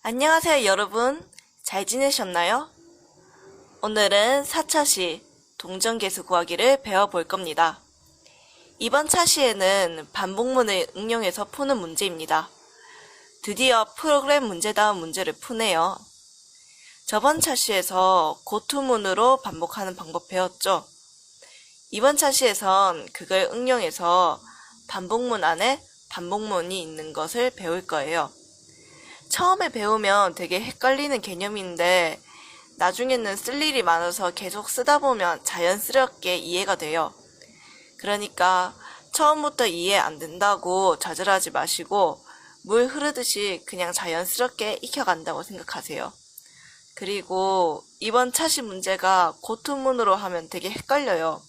안녕하세요, 여러분. 잘 지내셨나요? 오늘은 4차 시 동전계수 구하기를 배워볼 겁니다. 이번 차시에는 반복문을 응용해서 푸는 문제입니다. 드디어 프로그램 문제다운 문제를 푸네요. 저번 차시에서 고투문으로 반복하는 방법 배웠죠? 이번 차시에선 그걸 응용해서 반복문 안에 반복문이 있는 것을 배울 거예요. 처음에 배우면 되게 헷갈리는 개념인데 나중에는 쓸 일이 많아서 계속 쓰다 보면 자연스럽게 이해가 돼요. 그러니까 처음부터 이해 안 된다고 좌절하지 마시고 물 흐르듯이 그냥 자연스럽게 익혀간다고 생각하세요. 그리고 이번 차시 문제가 고투문으로 하면 되게 헷갈려요.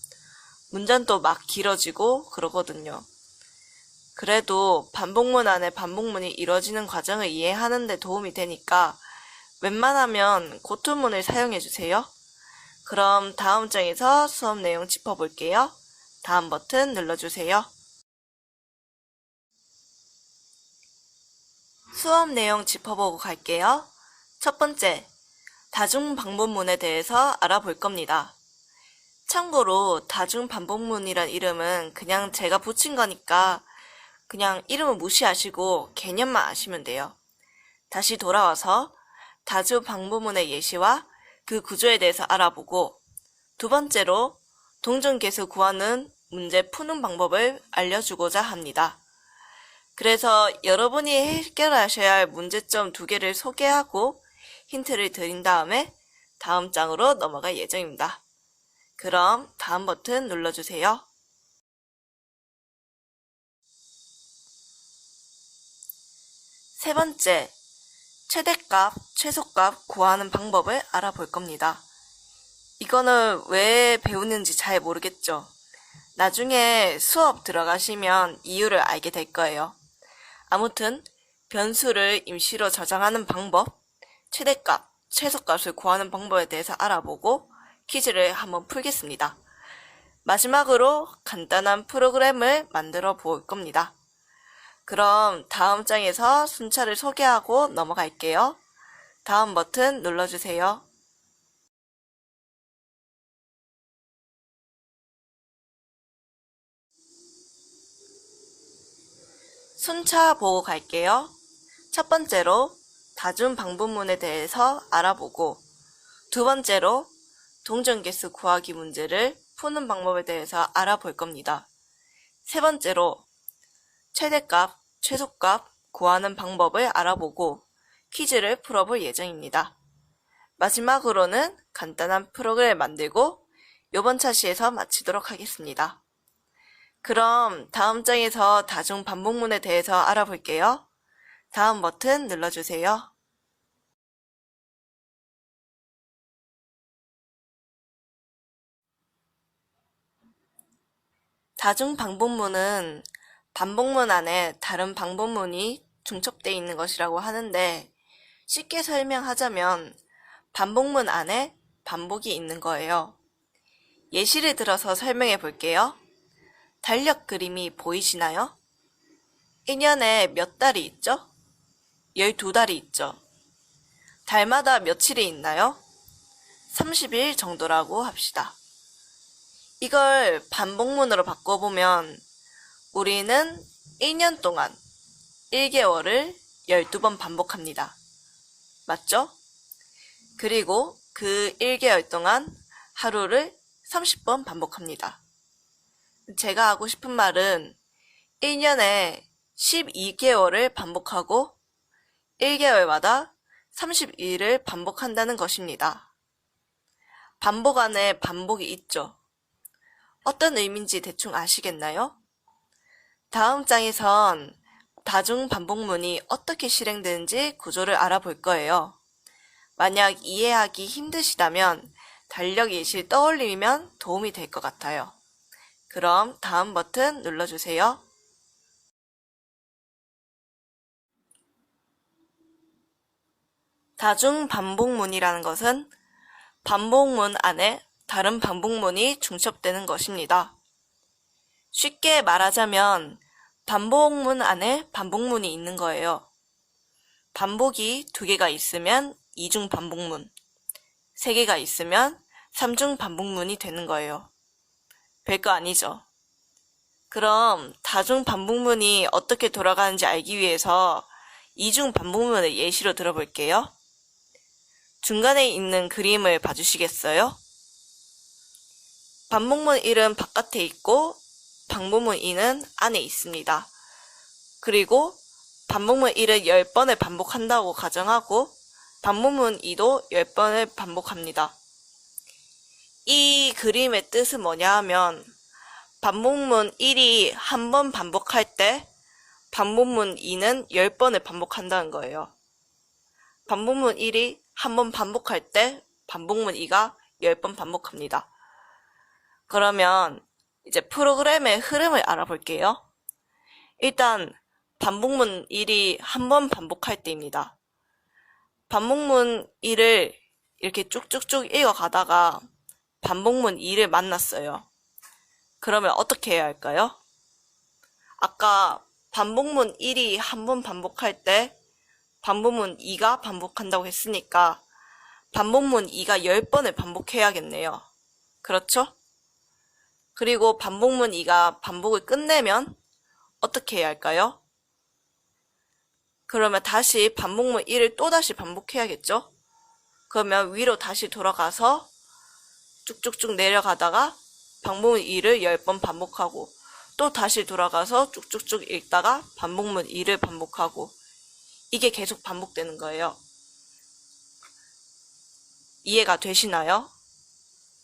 문장도 막 길어지고 그러거든요. 그래도 반복문 안에 반복문이 이루어지는 과정을 이해하는 데 도움이 되니까 웬만하면 고투문을 사용해주세요. 그럼 다음 장에서 수업 내용 짚어볼게요. 다음 버튼 눌러주세요. 수업 내용 짚어보고 갈게요. 첫 번째, 다중반복문에 대해서 알아볼 겁니다. 참고로 다중반복문이란 이름은 그냥 제가 붙인 거니까 그냥 이름을 무시하시고 개념만 아시면 돼요. 다시 돌아와서 다중반복문의 예시와 그 구조에 대해서 알아보고 두 번째로 동전계수 구하는 문제 푸는 방법을 알려주고자 합니다. 그래서 여러분이 해결하셔야 할 문제점 2개를 소개하고 힌트를 드린 다음에 다음 장으로 넘어갈 예정입니다. 그럼 다음 버튼 눌러주세요. 세 번째, 최대값, 최소값 구하는 방법을 알아볼 겁니다. 이거는 왜 배우는지 잘 모르겠죠? 나중에 수업 들어가시면 이유를 알게 될 거예요. 아무튼 변수를 임시로 저장하는 방법, 최대값, 최소값을 구하는 방법에 대해서 알아보고 퀴즈를 한번 풀겠습니다. 마지막으로 간단한 프로그램을 만들어 볼 겁니다. 그럼 다음 장에서 순차를 소개하고 넘어갈게요. 다음 버튼 눌러주세요. 순차 보고 갈게요. 첫 번째로 다중반복문에 대해서 알아보고 두 번째로 동전계수 구하기 문제를 푸는 방법에 대해서 알아볼 겁니다. 세 번째로 최대값, 최소값 구하는 방법을 알아보고 퀴즈를 풀어볼 예정입니다. 마지막으로는 간단한 프로그램을 만들고 이번 차시에서 마치도록 하겠습니다. 그럼 다음 장에서 다중반복문에 대해서 알아볼게요. 다음 버튼 눌러주세요. 다중반복문은 반복문 안에 다른 반복문이 중첩되어 있는 것이라고 하는데 쉽게 설명하자면 반복문 안에 반복이 있는 거예요. 예시를 들어서 설명해 볼게요. 달력 그림이 보이시나요? 1년에 몇 달이 있죠? 12달이 있죠. 달마다 며칠이 있나요? 30일 정도라고 합시다. 이걸 반복문으로 바꿔보면 우리는 1년 동안 1개월을 12번 반복합니다. 맞죠? 그리고 그 1개월 동안 하루를 30번 반복합니다. 제가 하고 싶은 말은 1년에 12개월을 반복하고 1개월마다 30일을 반복한다는 것입니다. 반복 안에 반복이 있죠. 어떤 의미인지 대충 아시겠나요? 다음 장에선 다중반복문이 어떻게 실행되는지 구조를 알아볼 거예요. 만약 이해하기 힘드시다면 달력 예시를 떠올리면 도움이 될 것 같아요. 그럼 다음 버튼 눌러주세요. 다중반복문이라는 것은 반복문 안에 다른 반복문이 중첩되는 것입니다. 쉽게 말하자면 반복문 안에 반복문이 있는 거예요. 반복이 2개가 있으면 이중 반복문, 3개가 있으면 삼중 반복문이 되는 거예요. 별거 아니죠? 그럼 다중 반복문이 어떻게 돌아가는지 알기 위해서 이중 반복문을 예시로 들어볼게요. 중간에 있는 그림을 봐주시겠어요? 반복문 1은 바깥에 있고 반복문 2는 안에 있습니다. 그리고 반복문 1을 10번을 반복한다고 가정하고 반복문 2도 10번을 반복합니다. 이 그림의 뜻은 뭐냐 하면 반복문 1이 한 번 반복할 때 반복문 2는 10번을 반복한다는 거예요. 반복문 1이 한 번 반복할 때 반복문 2가 10번 반복합니다. 그러면 이제 프로그램의 흐름을 알아볼게요. 일단 반복문 1이 한 번 반복할 때입니다. 반복문 1을 이렇게 쭉쭉쭉 읽어가다가 반복문 2를 만났어요. 그러면 어떻게 해야 할까요? 아까 반복문 1이 한 번 반복할 때 반복문 2가 반복한다고 했으니까 반복문 2가 10번을 반복해야겠네요. 그렇죠? 그리고 반복문 2가 반복을 끝내면 어떻게 해야 할까요? 그러면 다시 반복문 1을 또다시 반복해야겠죠? 그러면 위로 다시 돌아가서 쭉쭉쭉 내려가다가 반복문 2를 10번 반복하고 또 다시 돌아가서 쭉쭉쭉 읽다가 반복문 2를 반복하고 이게 계속 반복되는 거예요. 이해가 되시나요?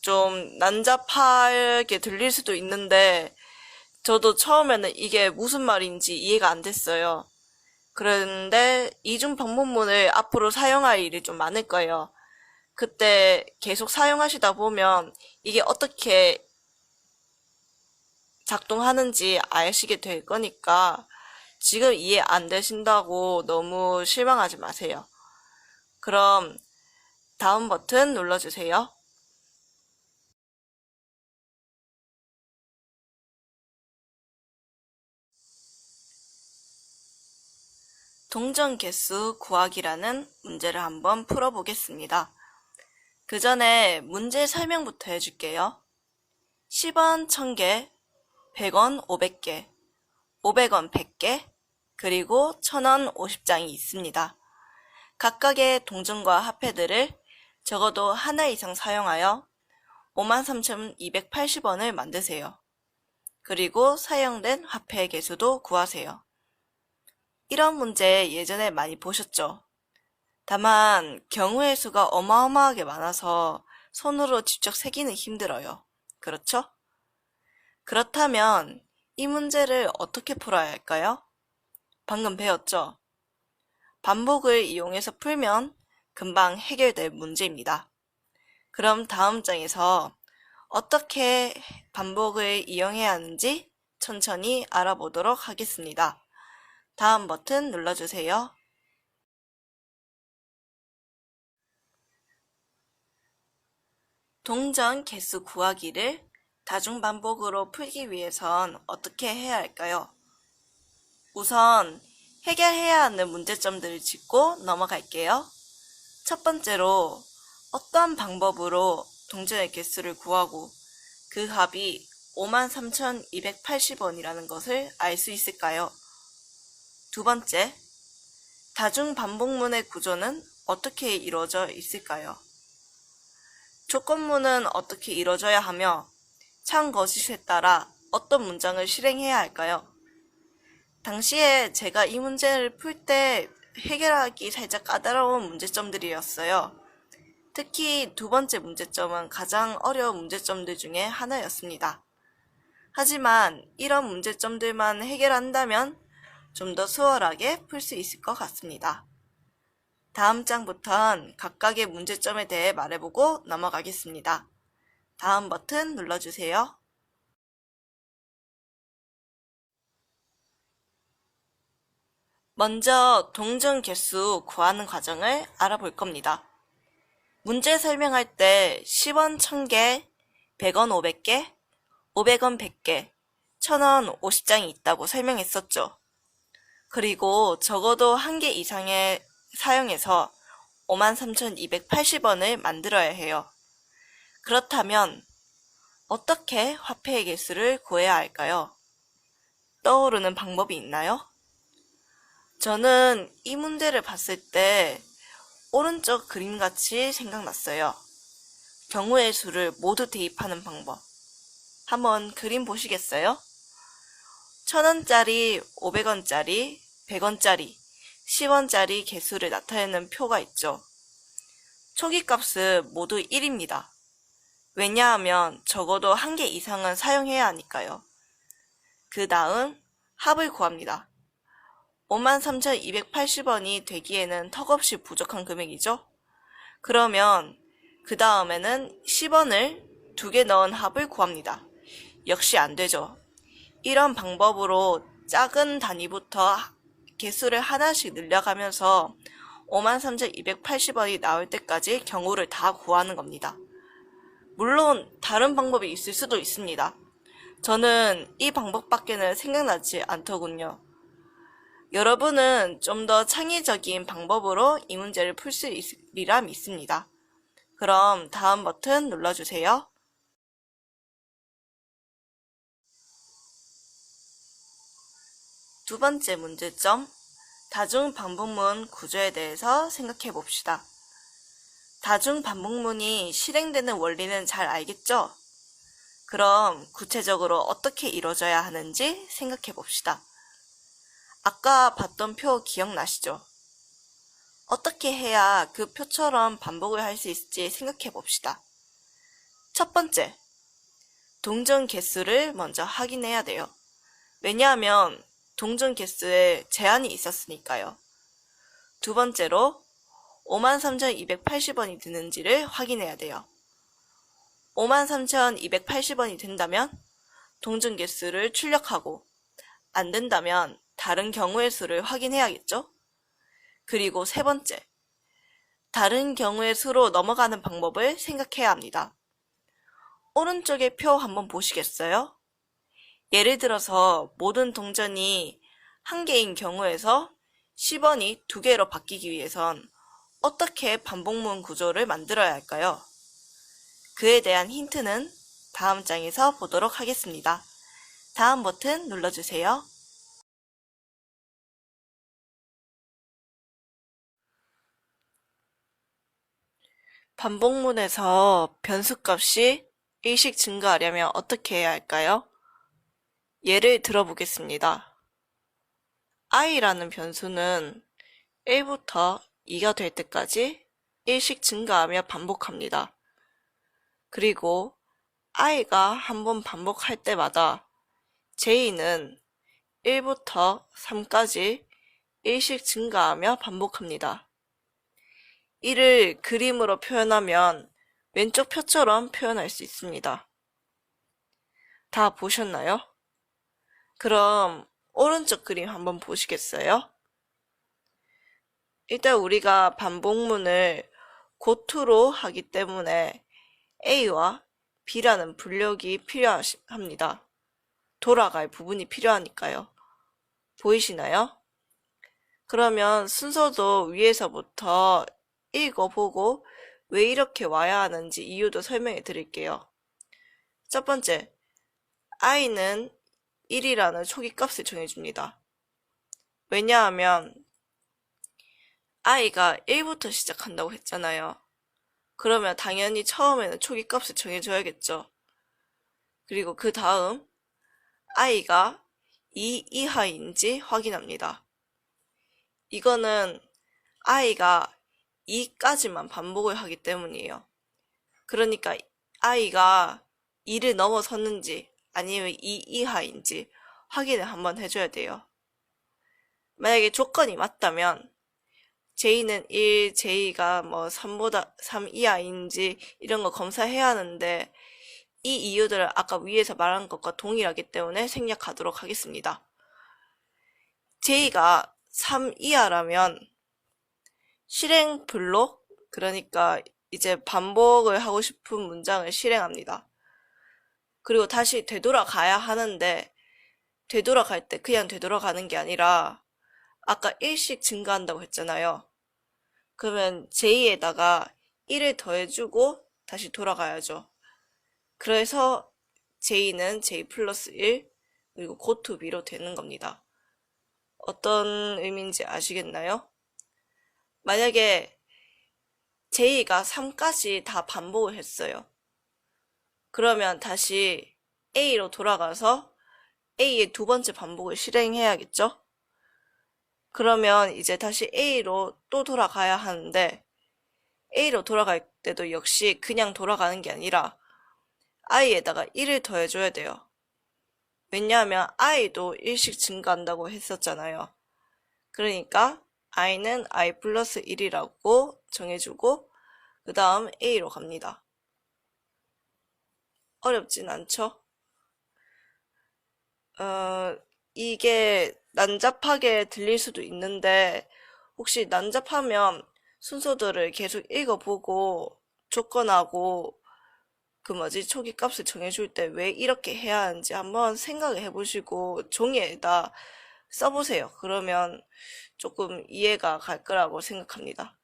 좀 난잡하게 들릴 수도 있는데 저도 처음에는 이게 무슨 말인지 이해가 안 됐어요. 그런데 이중 반복문을 앞으로 사용할 일이 좀 많을 거예요. 그때 계속 사용하시다 보면 이게 어떻게 작동하는지 아시게 될 거니까 지금 이해 안 되신다고 너무 실망하지 마세요. 그럼 다음 버튼 눌러주세요. 동전 개수 구하기라는 문제를 한번 풀어보겠습니다. 그 전에 문제 설명부터 해줄게요. 10원 1000개, 100원 500개, 500원 100개, 그리고 1000원 50장이 있습니다. 각각의 동전과 화폐들을 적어도 하나 이상 사용하여 53,280원을 만드세요. 그리고 사용된 화폐의 개수도 구하세요. 이런 문제 예전에 많이 보셨죠? 다만 경우의 수가 어마어마하게 많아서 손으로 직접 세기는 힘들어요. 그렇죠? 그렇다면 이 문제를 어떻게 풀어야 할까요? 방금 배웠죠? 반복을 이용해서 풀면 금방 해결될 문제입니다. 그럼 다음 장에서 어떻게 반복을 이용해야 하는지 천천히 알아보도록 하겠습니다. 다음 버튼 눌러주세요. 동전 개수 구하기를 다중반복으로 풀기 위해선 어떻게 해야 할까요? 우선 해결해야 하는 문제점들을 짚고 넘어갈게요. 첫 번째로 어떤 방법으로 동전의 개수를 구하고 그 합이 53,280원이라는 것을 알 수 있을까요? 두 번째, 다중반복문의 구조는 어떻게 이루어져 있을까요? 조건문은 어떻게 이루어져야 하며 참거짓에 따라 어떤 문장을 실행해야 할까요? 당시에 제가 이 문제를 풀 때 해결하기 살짝 까다로운 문제점들이었어요. 특히 두 번째 문제점은 가장 어려운 문제점들 중에 하나였습니다. 하지만 이런 문제점들만 해결한다면 좀 더 수월하게 풀 수 있을 것 같습니다. 다음 장부터는 각각의 문제점에 대해 말해보고 넘어가겠습니다. 다음 버튼 눌러주세요. 먼저 동전 개수 구하는 과정을 알아볼 겁니다. 문제 설명할 때 10원 1000개, 100원 500개, 500원 100개, 1000원 50장이 있다고 설명했었죠. 그리고 적어도 한 개 이상의 사용해서 53,280원을 만들어야 해요. 그렇다면 어떻게 화폐의 개수를 구해야 할까요? 떠오르는 방법이 있나요? 저는 이 문제를 봤을 때 오른쪽 그림같이 생각났어요. 경우의 수를 모두 대입하는 방법. 한번 그림 보시겠어요? 1,000원짜리, 500원짜리, 100원짜리, 10원짜리 개수를 나타내는 표가 있죠. 초기값은 모두 1입니다. 왜냐하면 적어도 한 개 이상은 사용해야 하니까요. 그 다음 합을 구합니다. 53,280원이 되기에는 턱없이 부족한 금액이죠. 그러면 그 다음에는 10원을 2개 넣은 합을 구합니다. 역시 안 되죠. 이런 방법으로 작은 단위부터 개수를 하나씩 늘려가면서 53,280원이 나올 때까지 경우를 다 구하는 겁니다. 물론 다른 방법이 있을 수도 있습니다. 저는 이 방법밖에는 생각나지 않더군요. 여러분은 좀 더 창의적인 방법으로 이 문제를 풀 수 있으리라 믿습니다. 그럼 다음 버튼 눌러주세요. 두 번째 문제점, 다중반복문 구조에 대해서 생각해 봅시다. 다중반복문이 실행되는 원리는 잘 알겠죠? 그럼 구체적으로 어떻게 이루어져야 하는지 생각해 봅시다. 아까 봤던 표 기억나시죠? 어떻게 해야 그 표처럼 반복을 할 수 있을지 생각해 봅시다. 첫 번째, 동전 개수를 먼저 확인해야 돼요. 왜냐하면 동전 개수에 제한이 있었으니까요. 두 번째로 53,280원이 드는지를 확인해야 돼요. 53,280원이 된다면 동전 개수를 출력하고 안 된다면 다른 경우의 수를 확인해야겠죠? 그리고 세 번째, 다른 경우의 수로 넘어가는 방법을 생각해야 합니다. 오른쪽의 표 한번 보시겠어요? 예를 들어서 모든 동전이 한 개인 경우에서 10원이 2개로 바뀌기 위해선 어떻게 반복문 구조를 만들어야 할까요? 그에 대한 힌트는 다음 장에서 보도록 하겠습니다. 다음 버튼 눌러주세요. 반복문에서 변수값이 일씩 증가하려면 어떻게 해야 할까요? 예를 들어보겠습니다. i라는 변수는 1부터 2가 될 때까지 일씩 증가하며 반복합니다. 그리고 i가 한번 반복할 때마다 j는 1부터 3까지 일씩 증가하며 반복합니다. 이를 그림으로 표현하면 왼쪽 표처럼 표현할 수 있습니다. 다 보셨나요? 그럼 오른쪽 그림 한번 보시겠어요? 일단 우리가 반복문을 고투로 하기 때문에 A와 B라는 분력이 필요합니다. 돌아갈 부분이 필요하니까요. 보이시나요? 그러면 순서도 위에서부터 읽어보고 왜 이렇게 와야 하는지 이유도 설명해 드릴게요. 첫 번째, i는 1이라는 초기값을 정해줍니다. 왜냐하면 i가 1부터 시작한다고 했잖아요. 그러면 당연히 처음에는 초기값을 정해줘야겠죠. 그리고 그 다음 i가 2 이하인지 확인합니다. 이거는 i가 2까지만 반복을 하기 때문이에요. 그러니까 i가 2를 넘어섰는지 아니면 2 이하인지 확인을 한번 해줘야 돼요. 만약에 조건이 맞다면 j는 1, j가 뭐 3 이하인지 이런 거 검사해야 하는데 이 이유들을 아까 위에서 말한 것과 동일하기 때문에 생략하도록 하겠습니다. j가 3 이하라면 실행 블록, 그러니까 이제 반복을 하고 싶은 문장을 실행합니다. 그리고 다시 되돌아가야 하는데 되돌아갈 때 그냥 되돌아가는 게 아니라 아까 1씩 증가한다고 했잖아요. 그러면 J에다가 1을 더해주고 다시 돌아가야죠. 그래서 J는 J 플러스 1, 그리고 고투 B로 되는 겁니다. 어떤 의미인지 아시겠나요? 만약에 J가 3까지 다 반복을 했어요. 그러면 다시 A로 돌아가서 A의 두 번째 반복을 실행해야겠죠? 그러면 이제 다시 A로 또 돌아가야 하는데 A로 돌아갈 때도 역시 그냥 돌아가는 게 아니라 I에다가 1을 더해줘야 돼요. 왜냐하면 I도 1씩 증가한다고 했었잖아요. 그러니까 I는 I 플러스 1이라고 정해주고 그 다음 A로 갑니다. 어렵진 않죠? 이게 난잡하게 들릴 수도 있는데 혹시 난잡하면 순서들을 계속 읽어보고 조건하고 초기 값을 정해줄 때 왜 이렇게 해야 하는지 한번 생각을 해보시고 종이에다 써보세요. 그러면 조금 이해가 갈 거라고 생각합니다.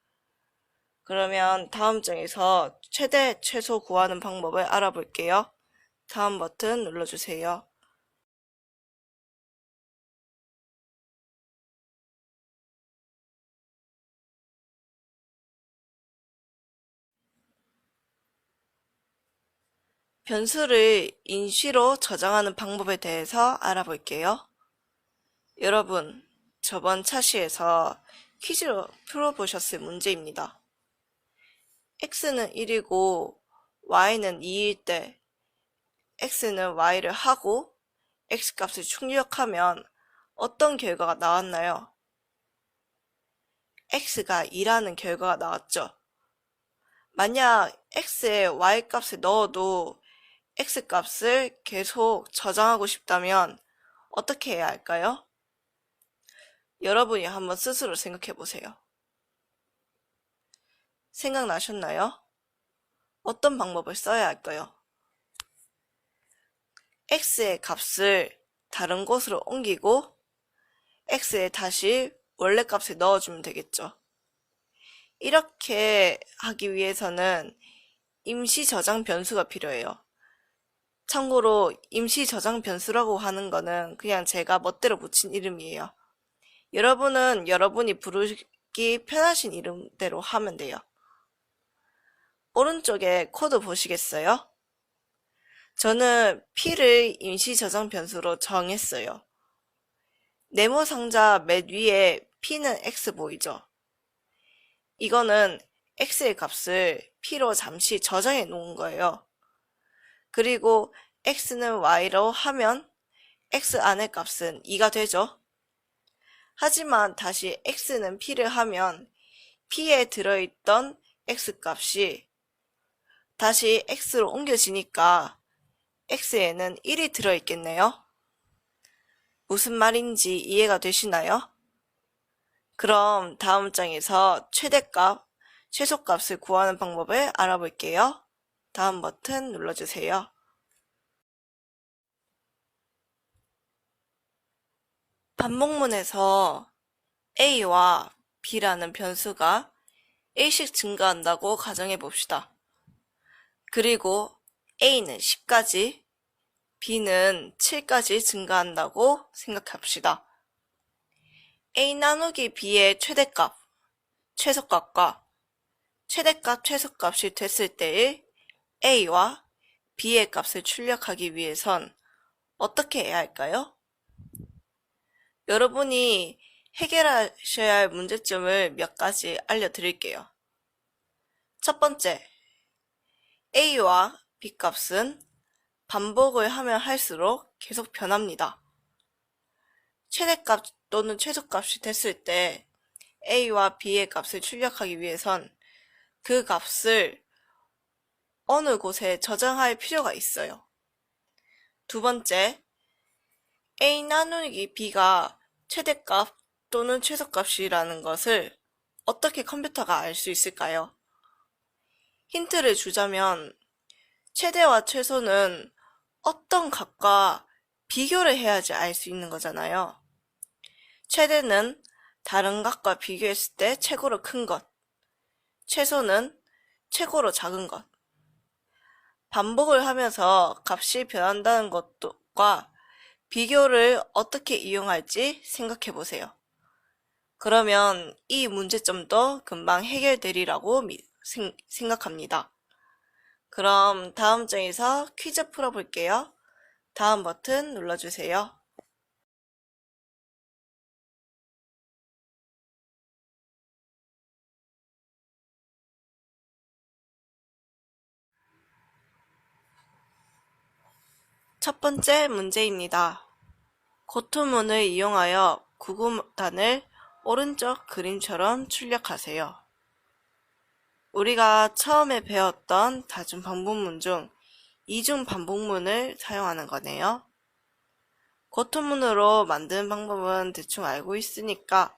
그러면 다음 장에서 최대, 최소 구하는 방법을 알아볼게요. 다음 버튼 눌러주세요. 변수를 인시로 저장하는 방법에 대해서 알아볼게요. 여러분, 저번 차시에서 퀴즈로 풀어보셨을 문제입니다. x는 1이고 y는 2일 때 x는 y를 하고 x값을 출력하면 어떤 결과가 나왔나요? x가 2라는 결과가 나왔죠. 만약 x에 y값을 넣어도 x값을 계속 저장하고 싶다면 어떻게 해야 할까요? 여러분이 한번 스스로 생각해 보세요. 생각나셨나요? 어떤 방법을 써야 할까요? x의 값을 다른 곳으로 옮기고 x에 다시 원래 값을 넣어주면 되겠죠. 이렇게 하기 위해서는 임시 저장 변수가 필요해요. 참고로 임시 저장 변수라고 하는 거는 그냥 제가 멋대로 붙인 이름이에요. 여러분은 여러분이 부르기 편하신 이름대로 하면 돼요. 오른쪽에 코드 보시겠어요? 저는 P를 임시 저장 변수로 정했어요. 네모 상자 맨 위에 P는 X 보이죠? 이거는 X의 값을 P로 잠시 저장해 놓은 거예요. 그리고 X는 Y로 하면 X 안의 값은 2가 되죠. 하지만 다시 X는 P를 하면 P에 들어있던 X 값이 다시 X로 옮겨지니까 X에는 1이 들어있겠네요. 무슨 말인지 이해가 되시나요? 그럼 다음 장에서 최대값, 최소값을 구하는 방법을 알아볼게요. 다음 버튼 눌러주세요. 반복문에서 A와 B라는 변수가 A씩 증가한다고 가정해 봅시다. 그리고 A는 10까지, B는 7까지 증가한다고 생각합시다. A 나누기 B의 최대값, 최소값과 최대값, 최소값이 됐을 때의 A와 B의 값을 출력하기 위해선 어떻게 해야 할까요? 여러분이 해결하셔야 할 문제점을 몇 가지 알려드릴게요. 첫 번째, A와 B 값은 반복을 하면 할수록 계속 변합니다. 최대값 또는 최소값이 됐을 때 A와 B의 값을 출력하기 위해선 그 값을 어느 곳에 저장할 필요가 있어요. 두 번째, A 나누기 B가 최대값 또는 최소값이라는 것을 어떻게 컴퓨터가 알 수 있을까요? 힌트를 주자면 최대와 최소는 어떤 값과 비교를 해야지 알 수 있는 거잖아요. 최대는 다른 값과 비교했을 때 최고로 큰 것, 최소는 최고로 작은 것. 반복을 하면서 값이 변한다는 것과 비교를 어떻게 이용할지 생각해 보세요. 그러면 이 문제점도 금방 해결되리라고 생각합니다. 그럼 다음 장에서 퀴즈 풀어볼게요. 다음 버튼 눌러주세요. 첫 번째 문제입니다. 고토문을 이용하여 구구단을 오른쪽 그림처럼 출력하세요. 우리가 처음에 배웠던 다중반복문 중 이중반복문을 사용하는 거네요. 고토문으로 만드는 방법은 대충 알고 있으니까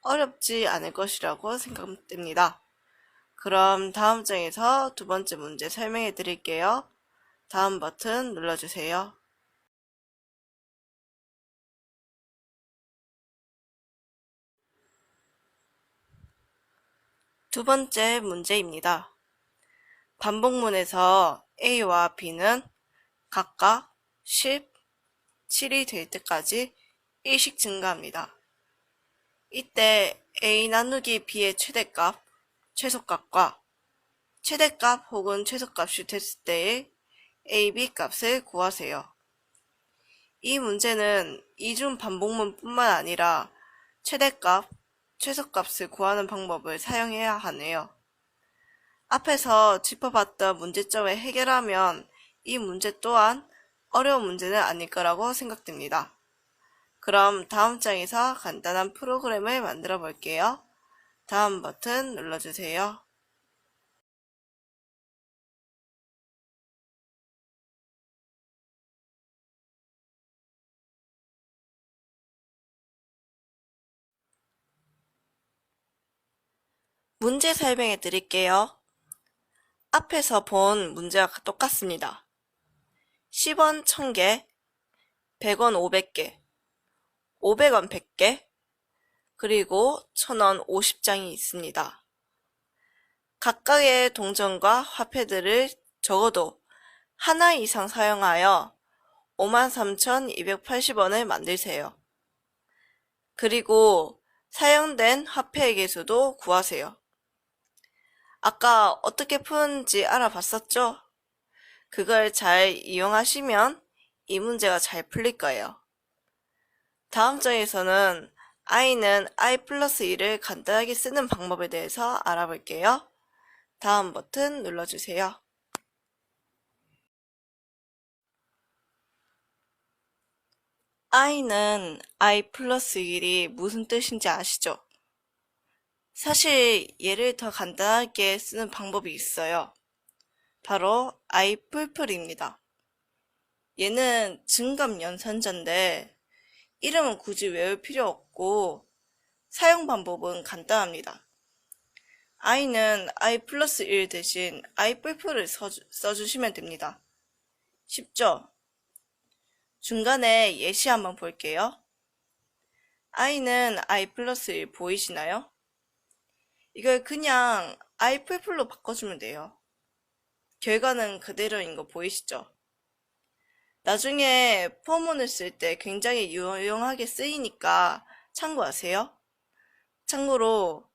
어렵지 않을 것이라고 생각됩니다. 그럼 다음 장에서 두 번째 문제 설명해 드릴게요. 다음 버튼 눌러주세요. 두 번째 문제입니다. 반복문에서 A와 B는 각각 10, 7이 될 때까지 1씩 증가합니다. 이때 A 나누기 B의 최대값, 최소값과 최대값 혹은 최소값이 됐을 때의 A, B 값을 구하세요. 이 문제는 이중 반복문 뿐만 아니라 최대값, 최소값을 구하는 방법을 사용해야 하네요. 앞에서 짚어봤던 문제점을 해결하면 이 문제 또한 어려운 문제는 아닐 거라고 생각됩니다. 그럼 다음 장에서 간단한 프로그램을 만들어 볼게요. 다음 버튼 눌러주세요. 문제 설명해 드릴게요. 앞에서 본 문제와 똑같습니다. 10원 1000개, 100원 500개, 500원 100개, 그리고 1000원 50장이 있습니다. 각각의 동전과 화폐들을 적어도 하나 이상 사용하여 53,280원을 만들세요. 그리고 사용된 화폐의 개수도 구하세요. 아까 어떻게 푸는지 알아봤었죠? 그걸 잘 이용하시면 이 문제가 잘 풀릴 거예요. 다음 장에서는 i는 i 플러스 1을 간단하게 쓰는 방법에 대해서 알아볼게요. 다음 버튼 눌러주세요. i는 i 플러스 1이 무슨 뜻인지 아시죠? 사실 얘를 더 간단하게 쓰는 방법이 있어요. 바로 i 풀풀입니다. 얘는 증감연산자인데 이름은 굳이 외울 필요 없고 사용 방법은 간단합니다. i는 i 플러스 1 대신 i 풀풀을 써주시면 됩니다. 쉽죠? 중간에 예시 한번 볼게요. i는 i 플러스 1 보이시나요? 이걸 그냥 i 풀풀로 바꿔주면 돼요. 결과는 그대로인 거 보이시죠? 나중에 포문을 쓸 때 굉장히 유용하게 쓰이니까 참고하세요. 참고로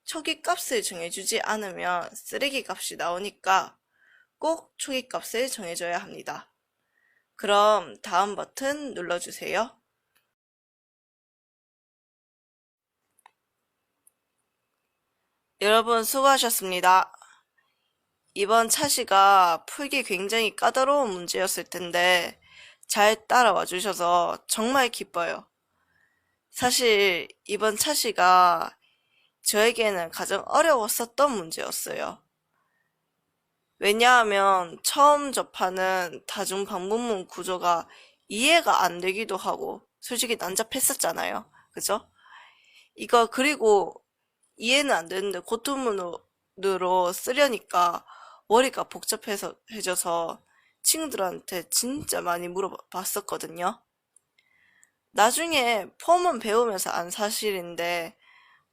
초기 값을 정해주지 않으면 쓰레기 값이 나오니까 꼭 초기 값을 정해줘야 합니다. 그럼 다음 버튼 눌러주세요. 여러분 수고하셨습니다. 이번 차시가 풀기 굉장히 까다로운 문제였을 텐데 잘 따라와 주셔서 정말 기뻐요. 사실 이번 차시가 저에게는 가장 어려웠었던 문제였어요. 왜냐하면 처음 접하는 다중반복문 구조가 이해가 안 되기도 하고 솔직히 난잡했었잖아요. 그죠? 이거 그리고 이해는 안 되는데 고토문으로 쓰려니까 머리가 복잡해져서 친구들한테 진짜 많이 물어봤었거든요. 나중에 포문 배우면서 안 사실인데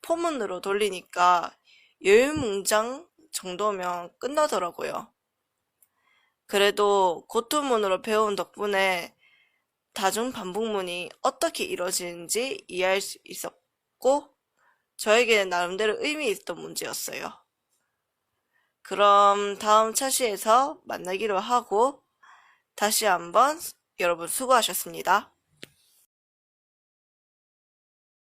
포문으로 돌리니까 10문장 정도면 끝나더라고요. 그래도 고토문으로 배운 덕분에 다중 반복문이 어떻게 이루어지는지 이해할 수 있었고, 저에게는 나름대로 의미 있던 문제였어요. 그럼 다음 차시에서 만나기로 하고, 다시 한번 여러분 수고하셨습니다.